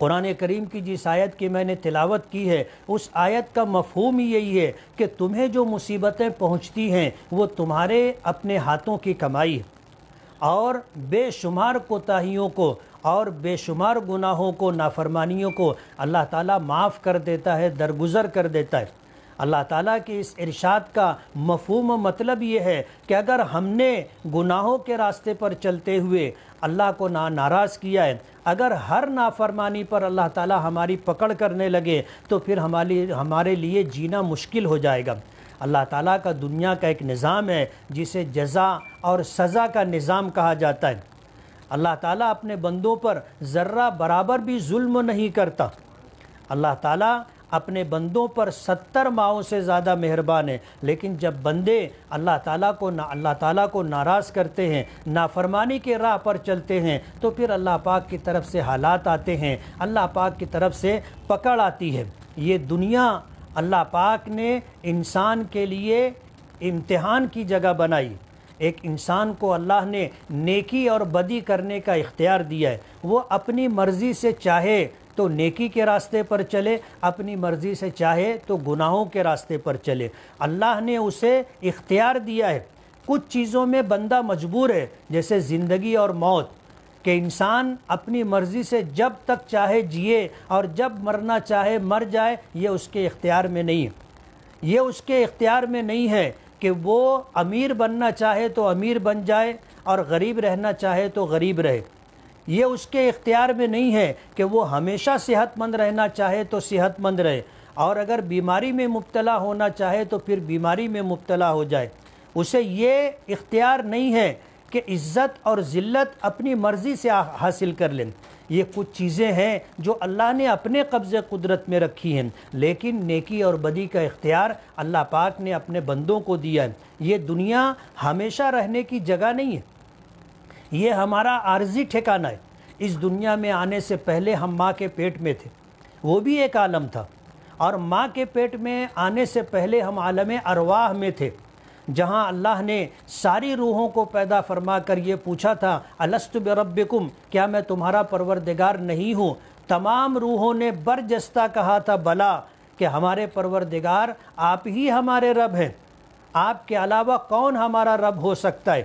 قرآن کریم کی جس آیت کی میں نے تلاوت کی ہے اس آیت کا مفہوم ہی یہی ہے کہ تمہیں جو مصیبتیں پہنچتی ہیں وہ تمہارے اپنے ہاتھوں کی کمائی ہے، اور بے شمار کوتاہیوں کو اور بے شمار گناہوں کو، نافرمانیوں کو اللہ تعالیٰ معاف کر دیتا ہے، درگزر کر دیتا ہے۔ اللہ تعالیٰ کے اس ارشاد کا مفہوم و مطلب یہ ہے کہ اگر ہم نے گناہوں کے راستے پر چلتے ہوئے اللہ کو ناراض کیا ہے، اگر ہر نافرمانی پر اللہ تعالیٰ ہماری پکڑ کرنے لگے تو پھر ہمارے لیے جینا مشکل ہو جائے گا۔ اللہ تعالیٰ کا دنیا کا ایک نظام ہے جسے جزا اور سزا کا نظام کہا جاتا ہے۔ اللہ تعالیٰ اپنے بندوں پر ذرہ برابر بھی ظلم نہیں کرتا۔ اللہ تعالیٰ اپنے بندوں پر 70 ماؤں سے زیادہ مہربان ہے، لیکن جب بندے اللہ تعالیٰ کو ناراض کرتے ہیں، نافرمانی کے راہ پر چلتے ہیں، تو پھر اللہ پاک کی طرف سے حالات آتے ہیں، اللہ پاک کی طرف سے پکڑ آتی ہے۔ یہ دنیا اللہ پاک نے انسان کے لیے امتحان کی جگہ بنائی۔ ایک انسان کو اللہ نے نیکی اور بدی کرنے کا اختیار دیا ہے، وہ اپنی مرضی سے چاہے تو نیکی کے راستے پر چلے، اپنی مرضی سے چاہے تو گناہوں کے راستے پر چلے۔ اللہ نے اسے اختیار دیا ہے۔ کچھ چیزوں میں بندہ مجبور ہے، جیسے زندگی اور موت، کہ انسان اپنی مرضی سے جب تک چاہے جیے اور جب مرنا چاہے مر جائے، یہ اس کے اختیار میں نہیں ہے۔ یہ اس کے اختیار میں نہیں ہے کہ وہ امیر بننا چاہے تو امیر بن جائے اور غریب رہنا چاہے تو غریب رہے۔ یہ اس کے اختیار میں نہیں ہے کہ وہ ہمیشہ صحت مند رہنا چاہے تو صحت مند رہے، اور اگر بیماری میں مبتلا ہونا چاہے تو پھر بیماری میں مبتلا ہو جائے۔ اسے یہ اختیار نہیں ہے کہ عزت اور ذلت اپنی مرضی سے حاصل کر لیں۔ یہ کچھ چیزیں ہیں جو اللہ نے اپنے قبضے قدرت میں رکھی ہیں، لیکن نیکی اور بدی کا اختیار اللہ پاک نے اپنے بندوں کو دیا ہے۔ یہ دنیا ہمیشہ رہنے کی جگہ نہیں ہے، یہ ہمارا عارضی ٹھکانہ ہے۔ اس دنیا میں آنے سے پہلے ہم ماں کے پیٹ میں تھے، وہ بھی ایک عالم تھا، اور ماں کے پیٹ میں آنے سے پہلے ہم عالم ارواح میں تھے، جہاں اللہ نے ساری روحوں کو پیدا فرما کر یہ پوچھا تھا، الست بربکم، کیا میں تمہارا پروردگار نہیں ہوں؟ تمام روحوں نے برجستہ کہا تھا بلا، کہ ہمارے پروردگار آپ ہی ہمارے رب ہیں، آپ کے علاوہ کون ہمارا رب ہو سکتا ہے؟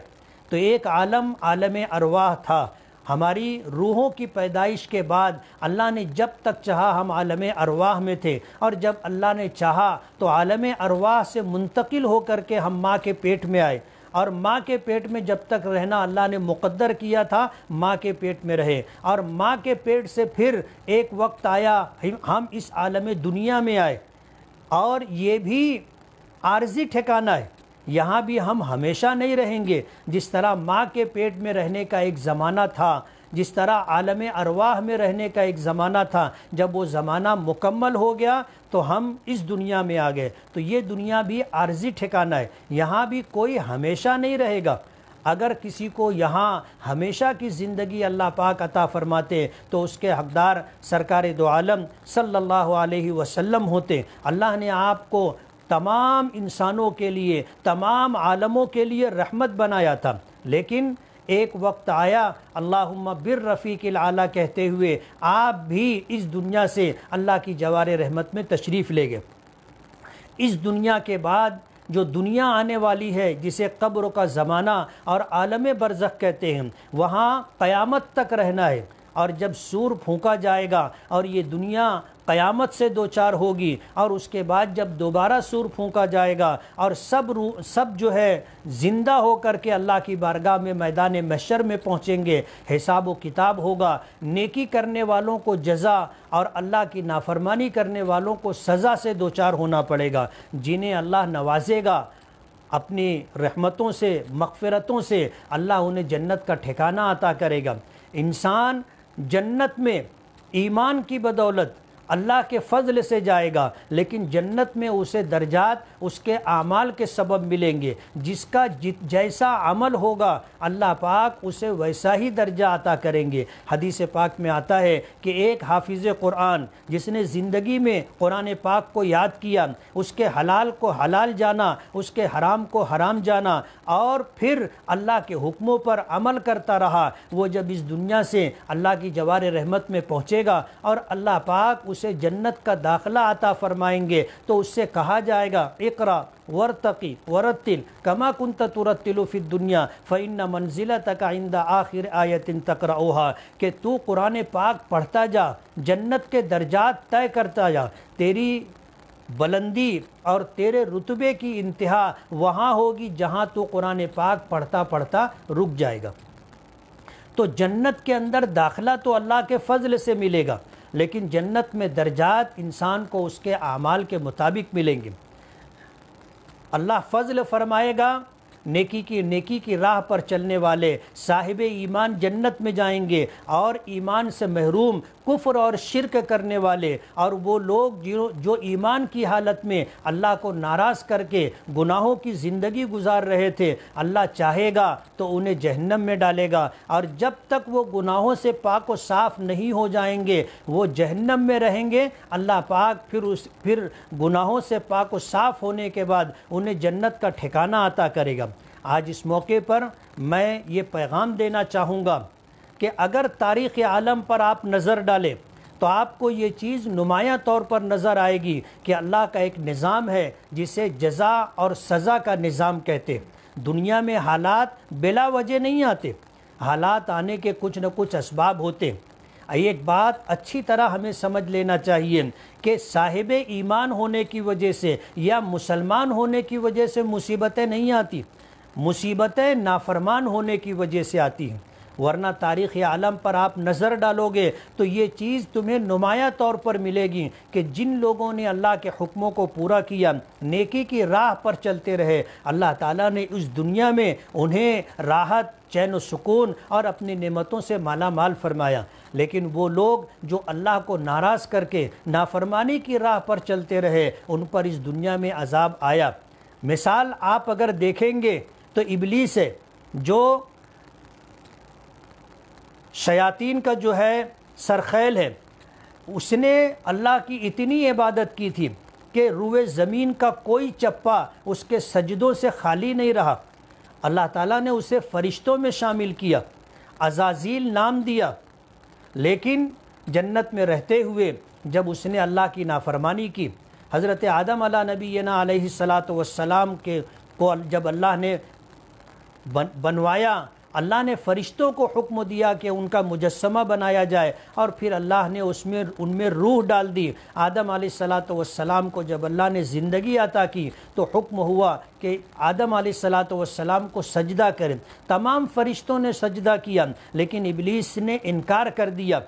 تو ایک عالم ارواح تھا۔ ہماری روحوں کی پیدائش کے بعد اللہ نے جب تک چاہا ہم عالم ارواح میں تھے، اور جب اللہ نے چاہا تو عالم ارواح سے منتقل ہو کر کے ہم ماں کے پیٹ میں آئے، اور ماں کے پیٹ میں جب تک رہنا اللہ نے مقدر کیا تھا ماں کے پیٹ میں رہے، اور ماں کے پیٹ سے پھر ایک وقت آیا ہم اس عالم دنیا میں آئے، اور یہ بھی عارضی ٹھکانہ ہے۔ یہاں بھی ہم ہمیشہ نہیں رہیں گے۔ جس طرح ماں کے پیٹ میں رہنے کا ایک زمانہ تھا، جس طرح عالم ارواح میں رہنے کا ایک زمانہ تھا، جب وہ زمانہ مکمل ہو گیا تو ہم اس دنیا میں آ گئے۔ تو یہ دنیا بھی عارضی ٹھکانہ ہے، یہاں بھی کوئی ہمیشہ نہیں رہے گا۔ اگر کسی کو یہاں ہمیشہ کی زندگی اللہ پاک عطا فرماتے تو اس کے حقدار سرکار دو عالم صلی اللہ علیہ وسلم ہوتے۔ اللہ نے آپ کو تمام انسانوں کے لیے، تمام عالموں کے لیے رحمت بنایا تھا، لیکن ایک وقت آیا اللہم بالرفیق الاعلیٰ کہتے ہوئے آپ بھی اس دنیا سے اللہ کی جوار رحمت میں تشریف لے گئے۔ اس دنیا کے بعد جو دنیا آنے والی ہے، جسے قبر کا زمانہ اور عالم برزخ کہتے ہیں، وہاں قیامت تک رہنا ہے، اور جب سور پھونکا جائے گا اور یہ دنیا قیامت سے دوچار ہوگی، اور اس کے بعد جب دوبارہ سور پھونکا جائے گا اور سب جو ہے زندہ ہو کر کے اللہ کی بارگاہ میں میدان محشر میں پہنچیں گے، حساب و کتاب ہوگا، نیکی کرنے والوں کو جزا اور اللہ کی نافرمانی کرنے والوں کو سزا سے دوچار ہونا پڑے گا۔ جنہیں اللہ نوازے گا اپنی رحمتوں سے، مغفرتوں سے، اللہ انہیں جنت کا ٹھکانہ عطا کرے گا۔ انسان جنت میں ایمان کی بدولت اللہ کے فضل سے جائے گا، لیکن جنت میں اسے درجات اس کے اعمال کے سبب ملیں گے۔ جس کا جیسا عمل ہوگا اللہ پاک اسے ویسا ہی درجہ عطا کریں گے۔ حدیث پاک میں آتا ہے کہ ایک حافظ قرآن جس نے زندگی میں قرآن پاک کو یاد کیا، اس کے حلال کو حلال جانا، اس کے حرام کو حرام جانا، اور پھر اللہ کے حکموں پر عمل کرتا رہا، وہ جب اس دنیا سے اللہ کی جوار رحمت میں پہنچے گا اور اللہ پاک اسے جنت کا داخلہ عطا فرمائیں گے، تو اس سے کہا جائے گا اقرا ورتقی ورتل کما کنت ترتل فی الدنیا فإن منزلتک عند آخر آیت تقرأها، کہ تو قرآن پاک پڑھتا جا، جنت کے درجات طے کرتا جا، تیری بلندی اور تیرے رتبے کی انتہا وہاں ہوگی جہاں تو قرآن پاک پڑھتا پڑھتا رک جائے گا۔ تو جنت کے اندر داخلہ تو اللہ کے فضل سے ملے گا، لیکن جنت میں درجات انسان کو اس کے اعمال کے مطابق ملیں گے۔ اللہ فضل فرمائے گا، نیکی کی راہ پر چلنے والے صاحب ایمان جنت میں جائیں گے، اور ایمان سے محروم کفر اور شرک کرنے والے اور وہ لوگ جو ایمان کی حالت میں اللہ کو ناراض کر کے گناہوں کی زندگی گزار رہے تھے، اللہ چاہے گا تو انہیں جہنم میں ڈالے گا، اور جب تک وہ گناہوں سے پاک و صاف نہیں ہو جائیں گے وہ جہنم میں رہیں گے۔ اللہ پاک پھر گناہوں سے پاک و صاف ہونے کے بعد انہیں جنت کا ٹھکانہ عطا کرے گا۔ آج اس موقع پر میں یہ پیغام دینا چاہوں گا کہ اگر تاریخ عالم پر آپ نظر ڈالیں تو آپ کو یہ چیز نمایاں طور پر نظر آئے گی کہ اللہ کا ایک نظام ہے جسے جزا اور سزا کا نظام کہتے۔ دنیا میں حالات بلا وجہ نہیں آتے، حالات آنے کے کچھ نہ کچھ اسباب ہوتے۔ ایک بات اچھی طرح ہمیں سمجھ لینا چاہیے کہ صاحب ایمان ہونے کی وجہ سے یا مسلمان ہونے کی وجہ سے مصیبتیں نہیں آتی، مصیبتیں نافرمان ہونے کی وجہ سے آتی ہیں۔ ورنہ تاریخ عالم پر آپ نظر ڈالو گے تو یہ چیز تمہیں نمایاں طور پر ملے گی کہ جن لوگوں نے اللہ کے حکموں کو پورا کیا، نیکی کی راہ پر چلتے رہے، اللہ تعالیٰ نے اس دنیا میں انہیں راحت، چین و سکون اور اپنی نعمتوں سے مالا مال فرمایا۔ لیکن وہ لوگ جو اللہ کو ناراض کر کے نافرمانی کی راہ پر چلتے رہے، ان پر اس دنیا میں عذاب آیا۔ مثال آپ اگر دیکھیں گے تو ابلیس ہے، جو شیاطین کا جو ہے سرخیل ہے، اس نے اللہ کی اتنی عبادت کی تھی کہ روئے زمین کا کوئی چپا اس کے سجدوں سے خالی نہیں رہا۔ اللہ تعالیٰ نے اسے فرشتوں میں شامل کیا، عزازیل نام دیا، لیکن جنت میں رہتے ہوئے جب اس نے اللہ کی نافرمانی کی، حضرت آدم علیہ نبینا علیہ السلام کو جب اللہ نے بنوایا، اللہ نے فرشتوں کو حکم دیا کہ ان کا مجسمہ بنایا جائے، اور پھر اللہ نے ان میں روح ڈال دی۔ آدم علیہ السلام کو جب اللہ نے زندگی عطا کی تو حکم ہوا کہ آدم علیہ السلام کو سجدہ کریں۔ تمام فرشتوں نے سجدہ کیا، لیکن ابلیس نے انکار کر دیا،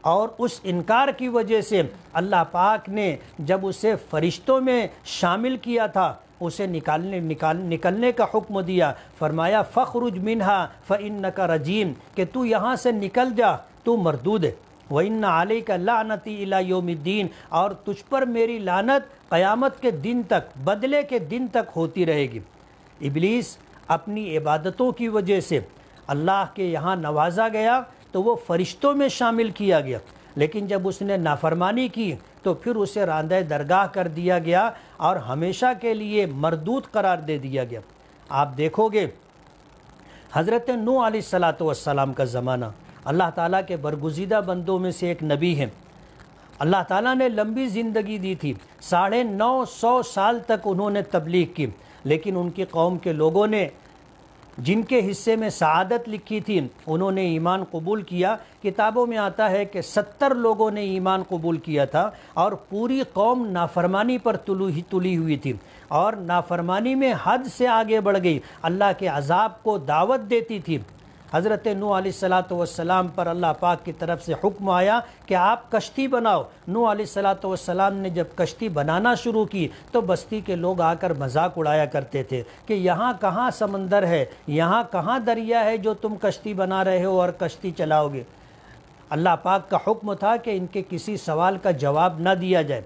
اور اس انکار کی وجہ سے اللہ پاک نے جب اسے فرشتوں میں شامل کیا تھا اسے نکلنے کا حکم دیا، فرمایا فخرج منہا فإنک رجیم، کہ تو یہاں سے نکل جا، تو مردود ہے۔ وإن علیک لعنتی الی یوم الدین، اور تجھ پر میری لعنت قیامت کے دن تک، بدلے کے دن تک ہوتی رہے گی۔ ابلیس اپنی عبادتوں کی وجہ سے اللہ کے یہاں نوازا گیا تو وہ فرشتوں میں شامل کیا گیا، لیکن جب اس نے نافرمانی کی تو پھر اسے راندہ درگاہ کر دیا گیا اور ہمیشہ کے لیے مردود قرار دے دیا گیا۔ آپ دیکھو گے حضرت نوح علیہ السلام کا زمانہ، اللہ تعالیٰ کے برگزیدہ بندوں میں سے ایک نبی ہیں، اللہ تعالیٰ نے لمبی زندگی دی تھی، 950 سال تک انہوں نے تبلیغ کی، لیکن ان کی قوم کے لوگوں نے جن کے حصے میں سعادت لکھی تھی انہوں نے ایمان قبول کیا۔ کتابوں میں آتا ہے کہ 70 لوگوں نے ایمان قبول کیا تھا، اور پوری قوم نافرمانی پر تلی ہوئی تھی، اور نافرمانی میں حد سے آگے بڑھ گئی، اللہ کے عذاب کو دعوت دیتی تھی۔ حضرت نوح علیہ السلام پر اللہ پاک کی طرف سے حکم آیا کہ آپ کشتی بناؤ۔ نوح علیہ السلام نے جب کشتی بنانا شروع کی تو بستی کے لوگ آ کر مذاق اڑایا کرتے تھے کہ یہاں کہاں سمندر ہے، یہاں کہاں دریا ہے جو تم کشتی بنا رہے ہو اور کشتی چلاؤ گے۔ اللہ پاک کا حکم تھا کہ ان کے کسی سوال کا جواب نہ دیا جائے۔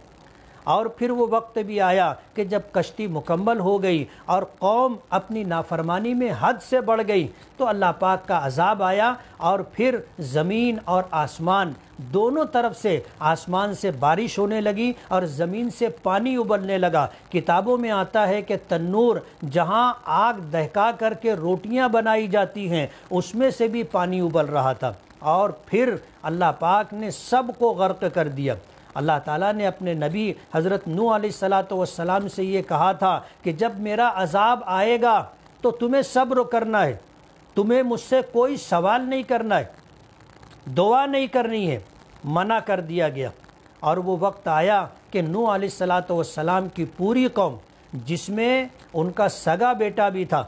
اور پھر وہ وقت بھی آیا کہ جب کشتی مکمل ہو گئی اور قوم اپنی نافرمانی میں حد سے بڑھ گئی تو اللہ پاک کا عذاب آیا، اور پھر زمین اور آسمان دونوں طرف سے، آسمان سے بارش ہونے لگی اور زمین سے پانی ابلنے لگا۔ کتابوں میں آتا ہے کہ تنور جہاں آگ دہکا کر کے روٹیاں بنائی جاتی ہیں اس میں سے بھی پانی ابل رہا تھا، اور پھر اللہ پاک نے سب کو غرق کر دیا۔ اللہ تعالیٰ نے اپنے نبی حضرت نوح علیہ السلام سے یہ کہا تھا کہ جب میرا عذاب آئے گا تو تمہیں صبر کرنا ہے، تمہیں مجھ سے کوئی سوال نہیں کرنا ہے، دعا نہیں کرنی ہے، منع کر دیا گیا۔ اور وہ وقت آیا کہ نوح علیہ السلام کی پوری قوم، جس میں ان کا سگا بیٹا بھی تھا،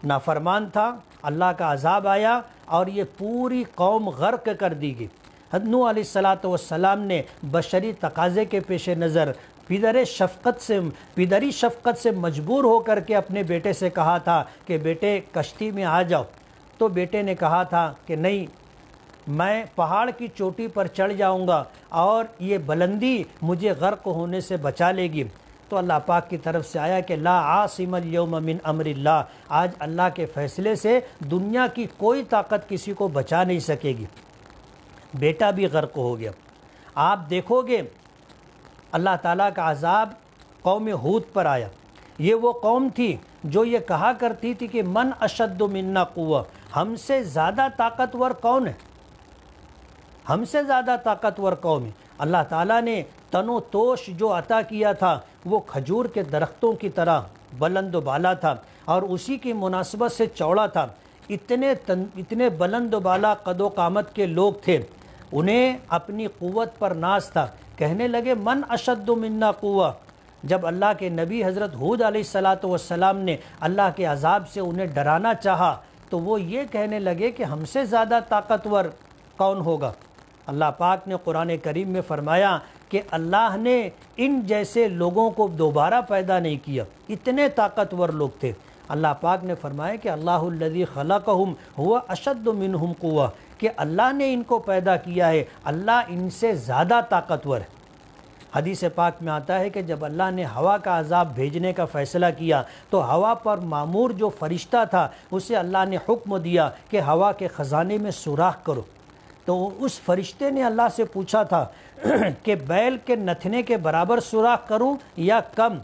نافرمان تھا، اللہ کا عذاب آیا اور یہ پوری قوم غرق کر دی گئی۔ حضرت نوح علیہ السلام نے بشری تقاضے کے پیش نظر پدری شفقت سے مجبور ہو کر کے اپنے بیٹے سے کہا تھا کہ بیٹے کشتی میں آ جاؤ، تو بیٹے نے کہا تھا کہ نہیں، میں پہاڑ کی چوٹی پر چڑھ جاؤں گا اور یہ بلندی مجھے غرق ہونے سے بچا لے گی۔ تو اللہ پاک کی طرف سے آیا کہ لا عاصم اليوم من امر اللہ، آج اللہ کے فیصلے سے دنیا کی کوئی طاقت کسی کو بچا نہیں سکے گی۔ بیٹا بھی غرق ہو گیا۔ آپ دیکھو گے اللہ تعالیٰ کا عذاب قوم ہود پر آیا۔ یہ وہ قوم تھی جو یہ کہا کرتی تھی کہ من اشد منا قوہ، ہم سے زیادہ طاقتور کون ہے، ہم سے زیادہ طاقتور قوم ہے۔ اللہ تعالیٰ نے تن و توش جو عطا کیا تھا وہ کھجور کے درختوں کی طرح بلند و بالا تھا، اور اسی کی مناسبت سے چوڑا تھا۔ اتنے بلند و بالا قد و قامت کے لوگ تھے، انہیں اپنی قوت پر ناز تھا۔ کہنے لگے من اشد منا قوہ۔ جب اللہ کے نبی حضرت ہود علیہ السلام نے اللہ کے عذاب سے انہیں ڈرانا چاہا تو وہ یہ کہنے لگے کہ ہم سے زیادہ طاقتور کون ہوگا۔ اللہ پاک نے قرآن کریم میں فرمایا کہ اللہ نے ان جیسے لوگوں کو دوبارہ پیدا نہیں کیا، اتنے طاقتور لوگ تھے۔ اللہ پاک نے فرمایا کہ اللہ الذی خلقہم ہوا اشد منہم قوہ، کہ اللہ نے ان کو پیدا کیا ہے، اللہ ان سے زیادہ طاقتور ہے۔ حدیث پاک میں آتا ہے کہ جب اللہ نے ہوا کا عذاب بھیجنے کا فیصلہ کیا تو ہوا پر مامور جو فرشتہ تھا اسے اللہ نے حکم دیا کہ ہوا کے خزانے میں سوراخ کرو۔ تو اس فرشتے نے اللہ سے پوچھا تھا کہ بیل کے نتھنے کے برابر سوراخ کروں یا کم؟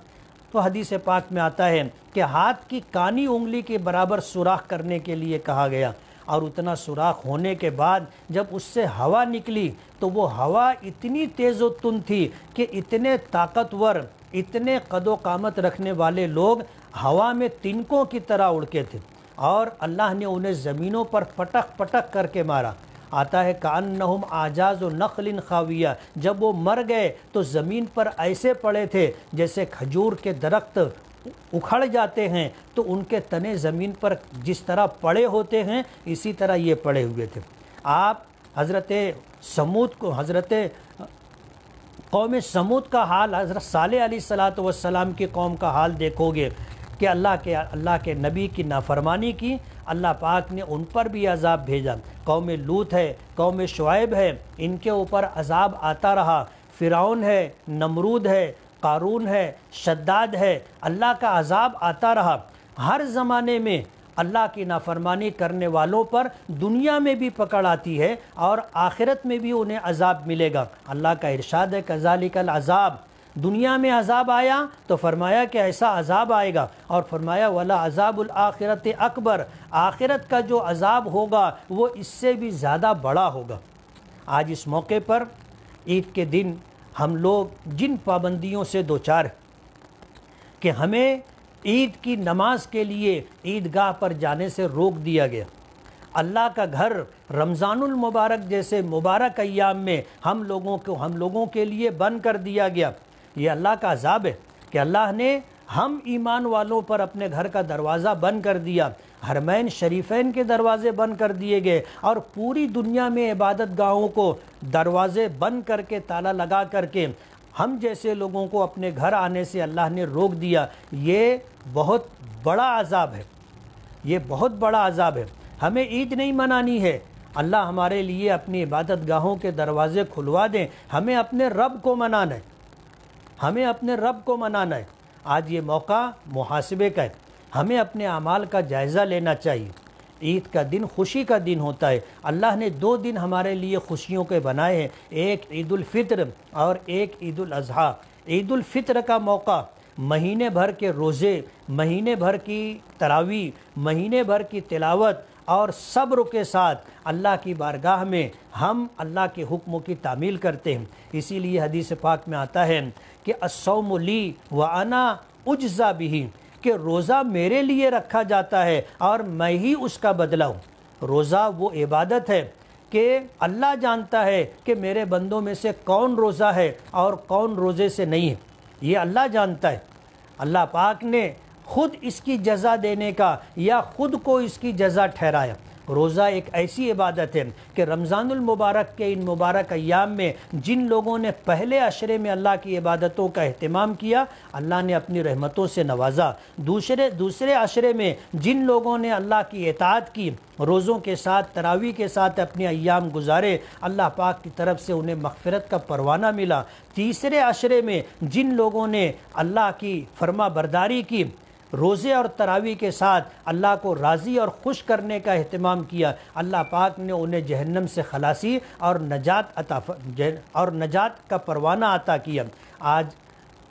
تو حدیث پاک میں آتا ہے کہ ہاتھ کی کانی انگلی کے برابر سوراخ کرنے کے لیے کہا گیا، اور اتنا سوراخ ہونے کے بعد جب اس سے ہوا نکلی تو وہ ہوا اتنی تیز و تند تھی کہ اتنے طاقتور، اتنے قد و قامت رکھنے والے لوگ ہوا میں تنکوں کی طرح اڑکے تھے، اور اللہ نے انہیں زمینوں پر پٹک پٹک کر کے مارا۔ آتا ہے کأنہم اعجاز نخل خاویہ، جب وہ مر گئے تو زمین پر ایسے پڑے تھے جیسے کھجور کے درخت اکھڑ جاتے ہیں تو ان کے تنے زمین پر جس طرح پڑے ہوتے ہیں اسی طرح یہ پڑے ہوئے تھے۔ آپ حضرت قوم سمود کا حال، حضرت صالح علیہ السلام کی قوم کا حال دیکھو گے کہ اللہ کے نبی کی نافرمانی کی، اللہ پاک نے ان پر بھی عذاب بھیجا۔ قوم لوط ہے، قوم شعیب ہے، ان کے اوپر عذاب آتا رہا۔ فرعون ہے، نمرود ہے، قارون ہے، شداد ہے، اللہ کا عذاب آتا رہا۔ ہر زمانے میں اللہ کی نافرمانی کرنے والوں پر دنیا میں بھی پکڑ آتی ہے اور آخرت میں بھی انہیں عذاب ملے گا۔ اللہ کا ارشاد ہے کذالک العذاب، دنیا میں عذاب آیا تو فرمایا کہ ایسا عذاب آئے گا، اور فرمایا ولا عذاب الآخرت اکبر، آخرت کا جو عذاب ہوگا وہ اس سے بھی زیادہ بڑا ہوگا۔ آج اس موقع پر عید کے دن ہم لوگ جن پابندیوں سے دوچار ہیں کہ ہمیں عید کی نماز کے لیے عیدگاہ پر جانے سے روک دیا گیا، اللہ کا گھر رمضان المبارک جیسے مبارک ایام میں ہم لوگوں کے لیے بند کر دیا گیا، یہ اللہ کا عذاب ہے کہ اللہ نے ہم ایمان والوں پر اپنے گھر کا دروازہ بند کر دیا، حرمین شریفین کے دروازے بند کر دیے گئے، اور پوری دنیا میں عبادت گاہوں کو دروازے بند کر کے تالا لگا کر کے ہم جیسے لوگوں کو اپنے گھر آنے سے اللہ نے روک دیا۔ یہ بہت بڑا عذاب ہے، یہ بہت بڑا عذاب ہے۔ ہمیں عید نہیں منانی ہے، اللہ ہمارے لیے اپنی عبادت گاہوں کے دروازے کھلوا دیں. ہمیں اپنے رب کو منانا ہے, ہمیں اپنے رب کو منانا ہے. آج یہ موقع محاسبے کا ہے, ہمیں اپنے اعمال کا جائزہ لینا چاہیے. عید کا دن خوشی کا دن ہوتا ہے. اللہ نے 2 دن ہمارے لیے خوشیوں کے بنائے ہیں, ایک عید الفطر اور ایک عید الاضحیٰ. عید الفطر کا موقع مہینے بھر کے روزے, مہینے بھر کی تراویح, مہینے بھر کی تلاوت اور صبر کے ساتھ اللہ کی بارگاہ میں ہم اللہ کے حکموں کی تعمیل کرتے ہیں. اسی لیے حدیث پاک میں آتا ہے کہ الصوم لی وانا اجزا بہ, کہ روزہ میرے لیے رکھا جاتا ہے اور میں ہی اس کا بدلہ ہوں. روزہ وہ عبادت ہے کہ اللہ جانتا ہے کہ میرے بندوں میں سے کون روزہ ہے اور کون روزے سے نہیں ہے, یہ اللہ جانتا ہے. اللہ پاک نے خود اس کی جزا دینے کا یا خود کو اس کی جزا ٹھہرایا. روزہ ایک ایسی عبادت ہے کہ رمضان المبارک کے ان مبارک ایام میں جن لوگوں نے پہلے عشرے میں اللہ کی عبادتوں کا اہتمام کیا, اللہ نے اپنی رحمتوں سے نوازا. دوسرے عشرے میں جن لوگوں نے اللہ کی اطاعت کی, روزوں کے ساتھ تراویح کے ساتھ اپنے ایام گزارے, اللہ پاک کی طرف سے انہیں مغفرت کا پروانہ ملا. تیسرے عشرے میں جن لوگوں نے اللہ کی فرما برداری کی, روزے اور تراویح کے ساتھ اللہ کو راضی اور خوش کرنے کا اہتمام کیا, اللہ پاک نے انہیں جہنم سے خلاصی اور نجات کا پروانہ عطا کیا. آج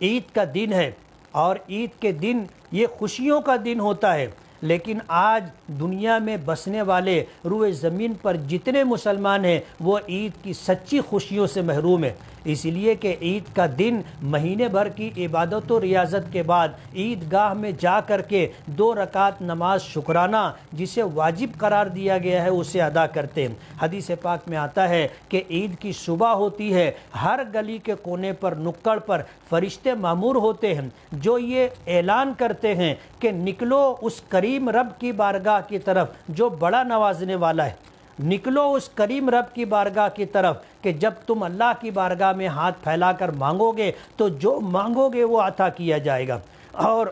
عید کا دن ہے اور عید کے دن یہ خوشیوں کا دن ہوتا ہے, لیکن آج دنیا میں بسنے والے روئے زمین پر جتنے مسلمان ہیں وہ عید کی سچی خوشیوں سے محروم ہیں. اس لیے کہ عید کا دن مہینے بھر کی عبادت و ریاضت کے بعد عید گاہ میں جا کر کے 2 رکعت نماز شکرانہ جسے واجب قرار دیا گیا ہے اسے ادا کرتے ہیں. حدیث پاک میں آتا ہے کہ عید کی صبح ہوتی ہے, ہر گلی کے کونے پر نکڑ پر فرشتے مامور ہوتے ہیں جو یہ اعلان کرتے ہیں کہ نکلو اس کریم رب کی بارگاہ کی طرف جو بڑا نوازنے والا ہے. نکلو اس کریم رب کی بارگاہ کی طرف کہ جب تم اللہ کی بارگاہ میں ہاتھ پھیلا کر مانگو گے تو جو مانگو گے وہ عطا کیا جائے گا, اور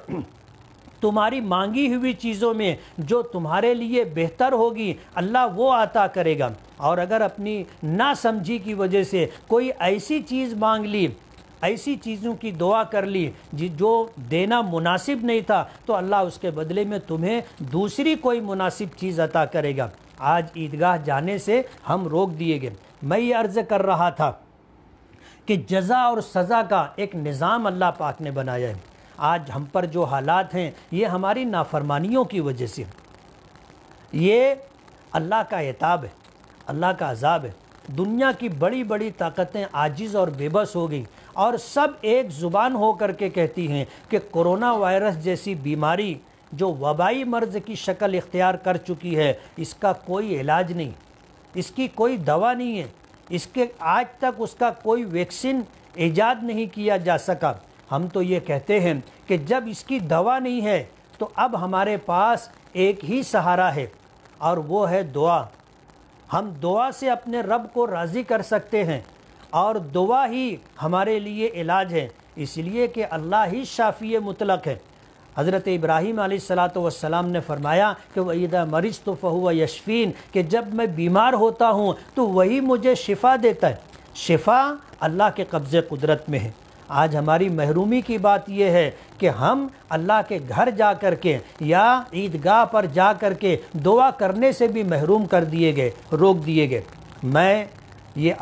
تمہاری مانگی ہوئی چیزوں میں جو تمہارے لیے بہتر ہوگی اللہ وہ عطا کرے گا. اور اگر اپنی ناسمجھی کی وجہ سے کوئی ایسی چیز مانگ لی, ایسی چیزوں کی دعا کر لی جو دینا مناسب نہیں تھا, تو اللہ اس کے بدلے میں تمہیں دوسری کوئی مناسب چیز عطا کرے گا. آج عیدگاہ جانے سے ہم روک دیے گئے. میں یہ عرض کر رہا تھا کہ جزا اور سزا کا ایک نظام اللہ پاک نے بنایا ہے. آج ہم پر جو حالات ہیں یہ ہماری نافرمانیوں کی وجہ سے, یہ اللہ کا عتاب ہے, اللہ کا عذاب ہے. دنیا کی بڑی بڑی طاقتیں عاجز اور بے بس ہو گئیں اور سب ایک زبان ہو کر کے کہتی ہیں کہ کرونا وائرس جیسی بیماری جو وبائی مرض کی شکل اختیار کر چکی ہے اس کا کوئی علاج نہیں, اس کی کوئی دوا نہیں ہے, اس کے آج تک اس کا کوئی ویکسین ایجاد نہیں کیا جا سکا. ہم تو یہ کہتے ہیں کہ جب اس کی دوا نہیں ہے تو اب ہمارے پاس ایک ہی سہارا ہے اور وہ ہے دعا. ہم دعا سے اپنے رب کو راضی کر سکتے ہیں اور دعا ہی ہمارے لیے علاج ہے, اس لیے کہ اللہ ہی شافی مطلق ہے. حضرت ابراہیم علیہ السلام نے فرمایا کہ وَإِذَا مَرِضْتُ فَهُوَ يَشْفِينِ, کہ جب میں بیمار ہوتا ہوں تو وہی مجھے شفا دیتا ہے. شفا اللہ کے قبضے قدرت میں ہے. آج ہماری محرومی کی بات یہ ہے کہ ہم اللہ کے گھر جا کر کے یا عیدگاہ پر جا کر کے دعا کرنے سے بھی محروم کر دیے گئے, روک دیے گئے. میں یہ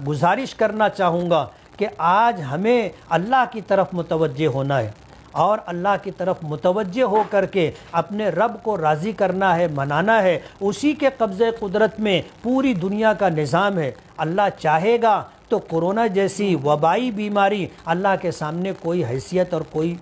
گزارش کرنا چاہوں گا کہ آج ہمیں اللہ کی طرف متوجہ ہونا ہے اور اللہ کی طرف متوجہ ہو کر کے اپنے رب کو راضی کرنا ہے, منانا ہے. اسی کے قبضے قدرت میں پوری دنیا کا نظام ہے. اللہ چاہے گا تو کرونا جیسی وبائی بیماری اللہ کے سامنے کوئی حیثیت اور کوئی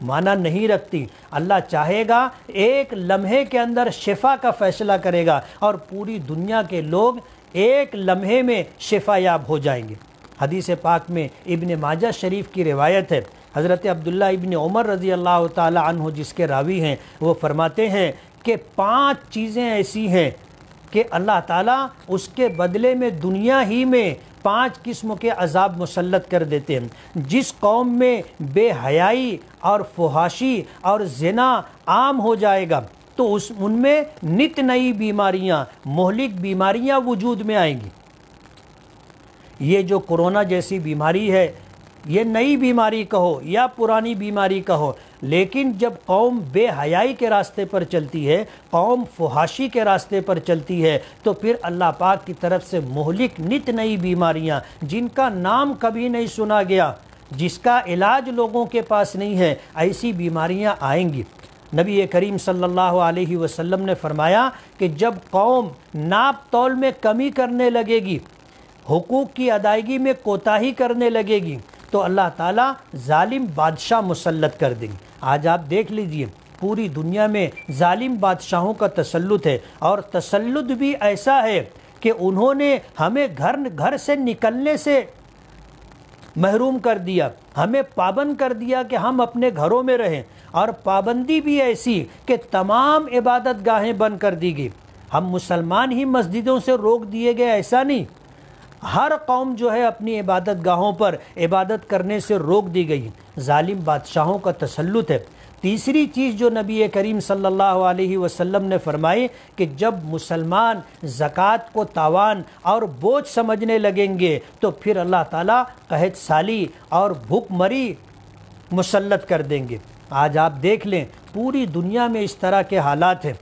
معنی نہیں رکھتی. اللہ چاہے گا ایک لمحے کے اندر شفا کا فیصلہ کرے گا اور پوری دنیا کے لوگ ایک لمحے میں شفا یاب ہو جائیں گے. حدیث پاک میں ابن ماجہ شریف کی روایت ہے, حضرت عبداللہ ابن عمر رضی اللہ تعالی عنہ جس کے راوی ہیں, وہ فرماتے ہیں کہ 5 چیزیں ایسی ہیں کہ اللہ تعالیٰ اس کے بدلے میں دنیا ہی میں 5 قسم کے عذاب مسلط کر دیتے ہیں. جس قوم میں بے حیائی اور فحاشی اور زنا عام ہو جائے گا, تو ان میں نت نئی بیماریاں، مہلک بیماریاں وجود میں آئیں گی۔ یہ جو کورونا جیسی بیماری ہے، یہ نئی بیماری کہو یا پرانی بیماری کہو، لیکن جب قوم بے حیائی کے راستے پر چلتی ہے، قوم فحاشی کے راستے پر چلتی ہے، تو پھر اللہ پاک کی طرف سے مہلک نت نئی بیماریاں جن کا نام کبھی نہیں سنا گیا، جس کا علاج لوگوں کے پاس نہیں ہے، ایسی بیماریاں آئیں گی۔ نبی کریم صلی اللہ علیہ وسلم نے فرمایا کہ جب قوم ناپ تول میں کمی کرنے لگے گی، حقوق کی ادائیگی میں کوتاہی کرنے لگے گی، تو اللہ تعالیٰ ظالم بادشاہ مسلط کر دیں گے۔ آج آپ دیکھ لیجئے پوری دنیا میں ظالم بادشاہوں کا تسلط ہے، اور تسلط بھی ایسا ہے کہ انہوں نے ہمیں گھر سے نکلنے سے محروم کر دیا، ہمیں پابند کر دیا کہ ہم اپنے گھروں میں رہیں، اور پابندی بھی ایسی کہ تمام عبادت گاہیں بند کر دی گئی۔ ہم مسلمان ہی مسجدوں سے روک دیے گئے ایسا نہیں، ہر قوم جو ہے اپنی عبادت گاہوں پر عبادت کرنے سے روک دی گئی۔ ظالم بادشاہوں کا تسلط ہے۔ تیسری چیز جو نبی کریم صلی اللہ علیہ وسلم نے فرمائی کہ جب مسلمان زکوٰۃ کو تاوان اور بوجھ سمجھنے لگیں گے تو پھر اللہ تعالیٰ قحط سالی اور بھوک مری مسلط کر دیں گے۔ آج آپ دیکھ لیں پوری دنیا میں اس طرح کے حالات ہیں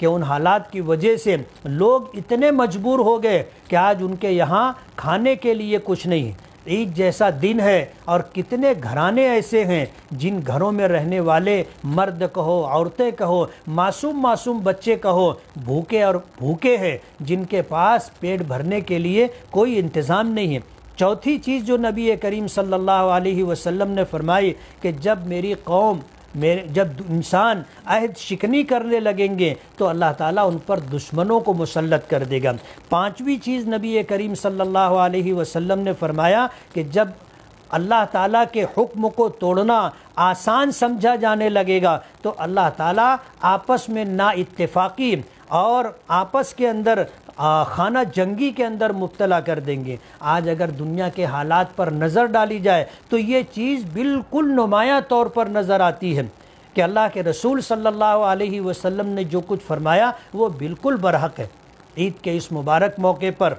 کہ ان حالات کی وجہ سے لوگ اتنے مجبور ہو گئے کہ آج ان کے یہاں کھانے کے لیے کچھ نہیں۔ عید جیسا دن ہے اور کتنے گھرانے ایسے ہیں جن گھروں میں رہنے والے مرد کہو، عورتیں کہو، معصوم بچے کہو، بھوکے ہیں، جن کے پاس پیٹ بھرنے کے لیے کوئی انتظام نہیں ہے۔ چوتھی چیز جو نبی کریم صلی اللہ علیہ وسلم نے فرمائی کہ جب میری قوم جب انسان عہد شکنی کرنے لگیں گے تو اللہ تعالیٰ ان پر دشمنوں کو مسلط کر دے گا۔ پانچویں چیز نبی کریم صلی اللہ علیہ وسلم نے فرمایا کہ جب اللہ تعالیٰ کے حکم کو توڑنا آسان سمجھا جانے لگے گا تو اللہ تعالیٰ آپس میں نا اتفاقی اور آپس کے اندر خانہ جنگی کے اندر مبتلا کر دیں گے۔ آج اگر دنیا کے حالات پر نظر ڈالی جائے تو یہ چیز بالکل نمایاں طور پر نظر آتی ہے کہ اللہ کے رسول صلی اللہ علیہ وسلم نے جو کچھ فرمایا وہ بالکل برحق ہے۔ عید کے اس مبارک موقع پر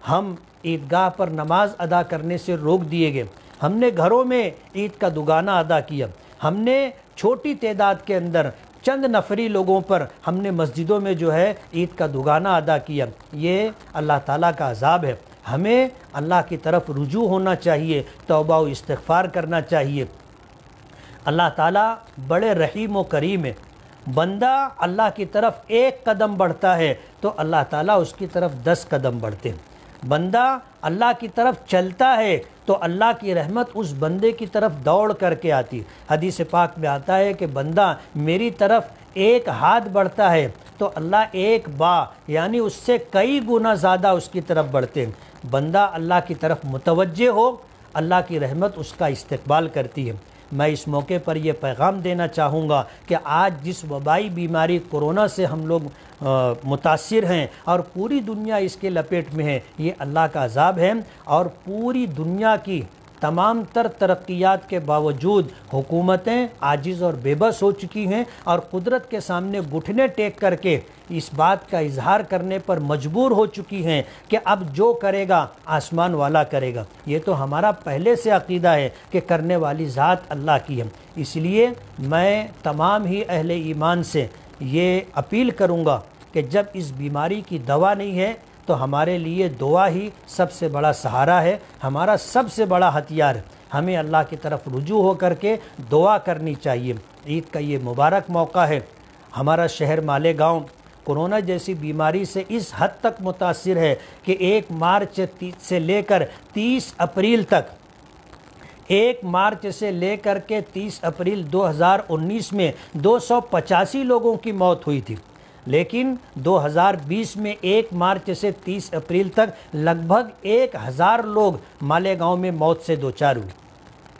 ہم عیدگاہ پر نماز ادا کرنے سے روک دیے گئے، ہم نے گھروں میں عید کا دگانہ ادا کیا، ہم نے چھوٹی تعداد کے اندر چند نفری لوگوں پر ہم نے مسجدوں میں جو ہے عید کا دگانہ ادا کیا۔ یہ اللہ تعالیٰ کا عذاب ہے۔ ہمیں اللہ کی طرف رجوع ہونا چاہیے، توبہ و استغفار کرنا چاہیے۔ اللہ تعالیٰ بڑے رحیم و کریم ہے۔ بندہ اللہ کی طرف ایک قدم بڑھتا ہے تو اللہ تعالیٰ اس کی طرف 10 قدم بڑھتے ہیں۔ بندہ اللہ کی طرف چلتا ہے تو اللہ کی رحمت اس بندے کی طرف دوڑ کر کے آتی۔ حدیث پاک میں آتا ہے کہ بندہ میری طرف ایک ہاتھ بڑھتا ہے تو اللہ ایک یعنی اس سے کئی گنا زیادہ اس کی طرف بڑھتے ہیں۔ بندہ اللہ کی طرف متوجہ ہو، اللہ کی رحمت اس کا استقبال کرتی ہے۔ میں اس موقع پر یہ پیغام دینا چاہوں گا کہ آج جس وبائی بیماری کورونا سے ہم لوگ متاثر ہیں اور پوری دنیا اس کے لپیٹ میں ہے، یہ اللہ کا عذاب ہے، اور پوری دنیا کی تمام تر ترقیات کے باوجود حکومتیں عاجز اور بے بس ہو چکی ہیں اور قدرت کے سامنے گھٹنے ٹیک کر کے اس بات کا اظہار کرنے پر مجبور ہو چکی ہیں کہ اب جو کرے گا آسمان والا کرے گا۔ یہ تو ہمارا پہلے سے عقیدہ ہے کہ کرنے والی ذات اللہ کی ہے۔ اس لیے میں تمام ہی اہل ایمان سے یہ اپیل کروں گا کہ جب اس بیماری کی دوا نہیں ہے تو ہمارے لیے دعا ہی سب سے بڑا سہارا ہے، ہمارا سب سے بڑا ہتھیار ہے۔ ہمیں اللہ کی طرف رجوع ہو کر کے دعا کرنی چاہیے۔ عید کا یہ مبارک موقع ہے۔ ہمارا شہر مالیگاؤں کورونا جیسی بیماری سے اس حد تک متاثر ہے کہ 1 مارچ سے لے کر 30 اپریل تک 1 مارچ سے لے کر کے 30 اپریل 2019 میں 285 لوگوں کی موت ہوئی تھی، لیکن 2020 میں 1 مارچ سے 30 اپریل تک لگ بھگ 1000 لوگ مالیگاؤں میں موت سے دوچار ہوئے۔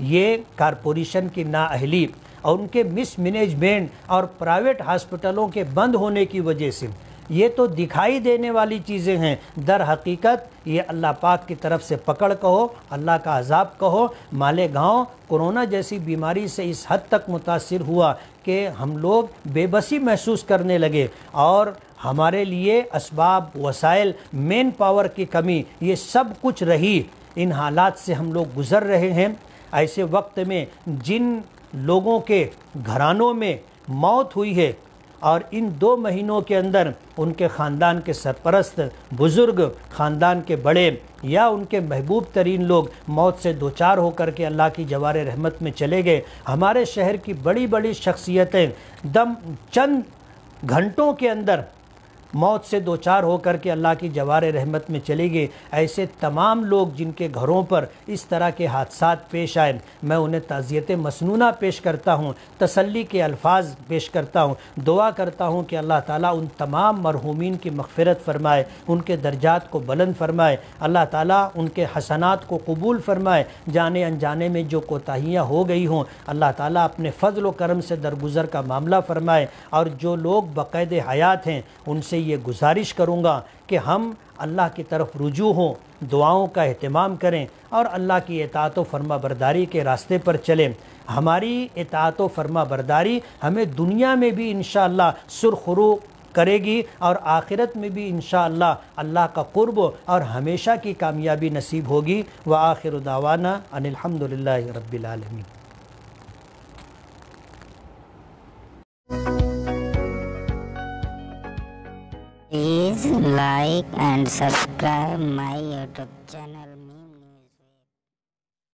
یہ کارپوریشن کی نااہلی اور ان کے مس مینجمنٹ اور پرائیویٹ ہاسپٹلوں کے بند ہونے کی وجہ سے، یہ تو دکھائی دینے والی چیزیں ہیں، در حقیقت یہ اللہ پاک کی طرف سے پکڑ کہو، اللہ کا عذاب کہو۔ مالیگاؤں کورونا جیسی بیماری سے اس حد تک متاثر ہوا کہ ہم لوگ بے بسی محسوس کرنے لگے، اور ہمارے لیے اسباب، وسائل، مین پاور کی کمی، یہ سب کچھ رہی۔ ان حالات سے ہم لوگ گزر رہے ہیں۔ ایسے وقت میں جن لوگوں کے گھرانوں میں موت ہوئی ہے اور ان 2 مہینوں کے اندر ان کے خاندان کے سرپرست، بزرگ، خاندان کے بڑے یا ان کے محبوب ترین لوگ موت سے دوچار ہو کر کے اللہ کی جوار رحمت میں چلے گئے، ہمارے شہر کی بڑی بڑی شخصیتیں چند گھنٹوں کے اندر موت سے دوچار ہو کر کے اللہ کی جوار رحمت میں چلی گئی، ایسے تمام لوگ جن کے گھروں پر اس طرح کے حادثات پیش آئے، میں انہیں تعزیت مسنونہ پیش کرتا ہوں، تسلی کے الفاظ پیش کرتا ہوں، دعا کرتا ہوں کہ اللہ تعالیٰ ان تمام مرحومین کی مغفرت فرمائے، ان کے درجات کو بلند فرمائے، اللہ تعالیٰ ان کے حسنات کو قبول فرمائے، جانے انجانے میں جو کوتاہیاں ہو گئی ہوں اللہ تعالیٰ اپنے فضل و کرم سے درگزر کا معاملہ فرمائے، اور جو لوگ بقید حیات ہیں ان سے یہ گزارش کروں گا کہ ہم اللہ کی طرف رجوع ہوں، دعاؤں کا اہتمام کریں اور اللہ کی اطاعت و فرما برداری کے راستے پر چلیں۔ ہماری اطاعت و فرما برداری ہمیں دنیا میں بھی انشاءاللہ سرخرو کرے گی اور آخرت میں بھی انشاءاللہ اللہ کا قرب اور ہمیشہ کی کامیابی نصیب ہوگی۔ وآخر دعوانا ان الحمدللہ رب العالمین۔ Please like and subscribe my YouTube channel.